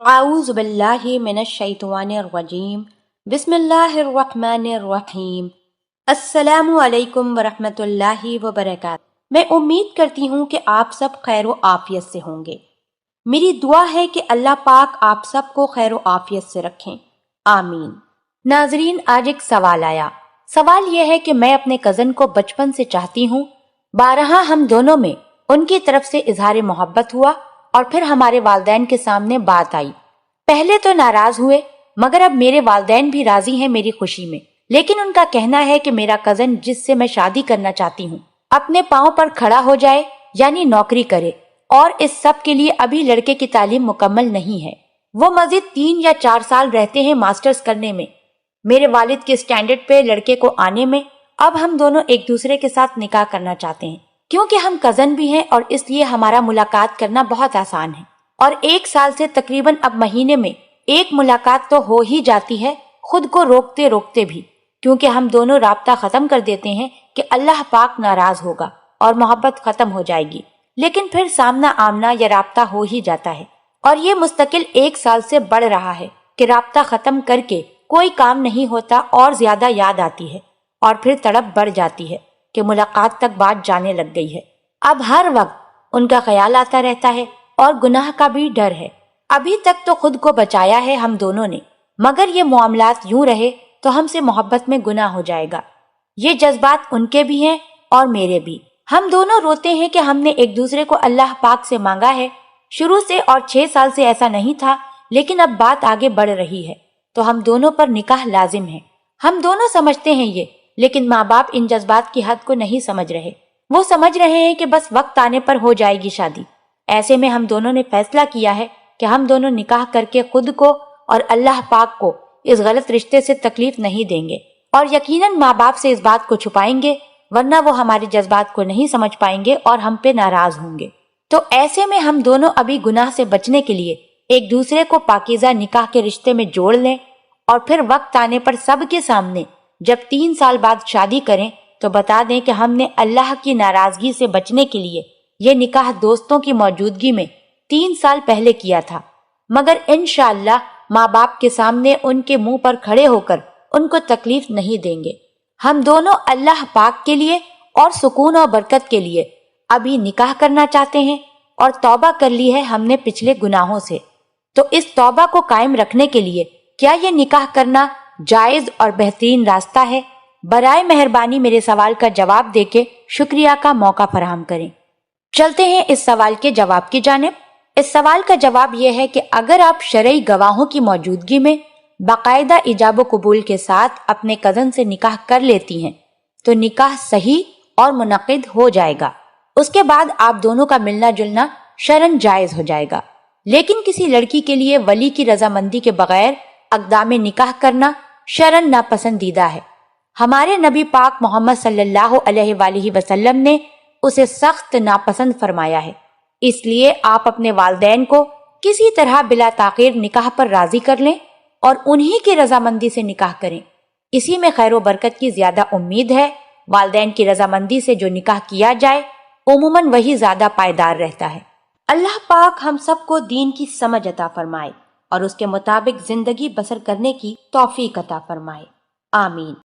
اعوذ باللہ من الشیطان الرجیم بسم اللہ الرحمن الرحیم السلام علیکم ورحمۃ اللہ وبرکاتہ۔ میں امید کرتی ہوں کہ آپ سب خیر و عافیت سے ہوں گے۔ میری دعا ہے کہ اللہ پاک آپ سب کو خیر و عافیت سے رکھیں، آمین۔ ناظرین، آج ایک سوال آیا۔ سوال یہ ہے کہ میں اپنے کزن کو بچپن سے چاہتی ہوں، بارہا ہم دونوں میں ان کی طرف سے اظہار محبت ہوا اور پھر ہمارے والدین کے سامنے بات آئی۔ پہلے تو ناراض ہوئے، مگر اب میرے والدین بھی راضی ہیں میری خوشی میں، لیکن ان کا کہنا ہے کہ میرا کزن جس سے میں شادی کرنا چاہتی ہوں اپنے پاؤں پر کھڑا ہو جائے، یعنی نوکری کرے، اور اس سب کے لیے ابھی لڑکے کی تعلیم مکمل نہیں ہے۔ وہ مزید 3 یا 4 سال رہتے ہیں ماسٹرز کرنے میں۔ میرے والد کے سٹینڈرڈ پہ لڑکے کو آنے میں اب ہم دونوں ایک دوسرے کے ساتھ نکاح کرنا چاہتے ہیں، کیونکہ ہم کزن بھی ہیں اور اس لیے ہمارا ملاقات کرنا بہت آسان ہے، اور 1 سال سے تقریباً اب مہینے میں ایک ملاقات تو ہو ہی جاتی ہے، خود کو روکتے روکتے بھی، کیونکہ ہم دونوں رابطہ ختم کر دیتے ہیں کہ اللہ پاک ناراض ہوگا اور محبت ختم ہو جائے گی، لیکن پھر سامنا آمنا یا رابطہ ہو ہی جاتا ہے، اور یہ مستقل 1 سال سے بڑھ رہا ہے کہ رابطہ ختم کر کے کوئی کام نہیں ہوتا اور زیادہ یاد آتی ہے، اور پھر تڑپ بڑھ جاتی ہے کہ ملاقات تک بات جانے لگ گئی ہے۔ اب ہر وقت ان کا خیال آتا رہتا ہے اور گناہ کا بھی ڈر ہے۔ ابھی تک تو خود کو بچایا ہے ہم دونوں نے، مگر یہ معاملات یوں رہے تو ہم سے محبت میں گناہ ہو جائے گا۔ یہ جذبات ان کے بھی ہیں اور میرے بھی۔ ہم دونوں روتے ہیں کہ ہم نے ایک دوسرے کو اللہ پاک سے مانگا ہے شروع سے، اور 6 سال سے ایسا نہیں تھا، لیکن اب بات آگے بڑھ رہی ہے تو ہم دونوں پر نکاح لازم ہے۔ ہم دونوں سمجھتے ہیں یہ، لیکن ماں باپ ان جذبات کی حد کو نہیں سمجھ رہے۔ وہ سمجھ رہے ہیں کہ بس وقت آنے پر ہو جائے گی شادی۔ ایسے میں ہم دونوں نے فیصلہ کیا ہے کہ ہم دونوں نکاح کر کے خود کو اور اللہ پاک کو اس غلط رشتے سے تکلیف نہیں دیں گے، اور یقیناً ماں باپ سے اس بات کو چھپائیں گے، ورنہ وہ ہمارے جذبات کو نہیں سمجھ پائیں گے اور ہم پہ ناراض ہوں گے۔ تو ایسے میں ہم دونوں ابھی گناہ سے بچنے کے لیے ایک دوسرے کو پاکیزہ نکاح کے رشتے میں جوڑ لیں، اور پھر وقت آنے پر سب کے سامنے جب 3 سال بعد شادی کریں تو بتا دیں کہ ہم نے اللہ کی ناراضگی سے بچنے کے لیے یہ نکاح دوستوں کی موجودگی میں 3 سال پہلے کیا تھا، مگر انشاءاللہ ماں باپ کے سامنے ان کے منہ پر کھڑے ہو کر ان کو تکلیف نہیں دیں گے۔ ہم دونوں اللہ پاک کے لیے اور سکون اور برکت کے لیے ابھی نکاح کرنا چاہتے ہیں، اور توبہ کر لی ہے ہم نے پچھلے گناہوں سے۔ تو اس توبہ کو قائم رکھنے کے لیے کیا یہ نکاح کرنا جائز اور بہترین راستہ ہے؟ برائے مہربانی میرے سوال کا جواب دے کے شکریہ کا موقع فراہم کریں۔ چلتے ہیں اس سوال کے جواب کی جانب۔ اس سوال کا جواب یہ ہے کہ اگر آپ شرعی گواہوں کی موجودگی میں باقاعدہ ایجاب و قبول کے ساتھ اپنے کزن سے نکاح کر لیتی ہیں تو نکاح صحیح اور منعقد ہو جائے گا۔ اس کے بعد آپ دونوں کا ملنا جلنا شرعاً جائز ہو جائے گا، لیکن کسی لڑکی کے لیے ولی کی رضامندی کے بغیر اقدام نکاح کرنا شرعاً ناپسندیدہ ہے۔ ہمارے نبی پاک محمد صلی اللہ علیہ وآلہ وسلم نے اسے سخت ناپسند فرمایا ہے، اس لیے آپ اپنے والدین کو کسی طرح بلا تاخیر نکاح پر راضی کر لیں اور انہی کی رضامندی سے نکاح کریں، اسی میں خیر و برکت کی زیادہ امید ہے۔ والدین کی رضامندی سے جو نکاح کیا جائے عموماً وہی زیادہ پائیدار رہتا ہے۔ اللہ پاک ہم سب کو دین کی سمجھ عطا فرمائے اور اس کے مطابق زندگی بسر کرنے کی توفیق عطا فرمائے، آمین۔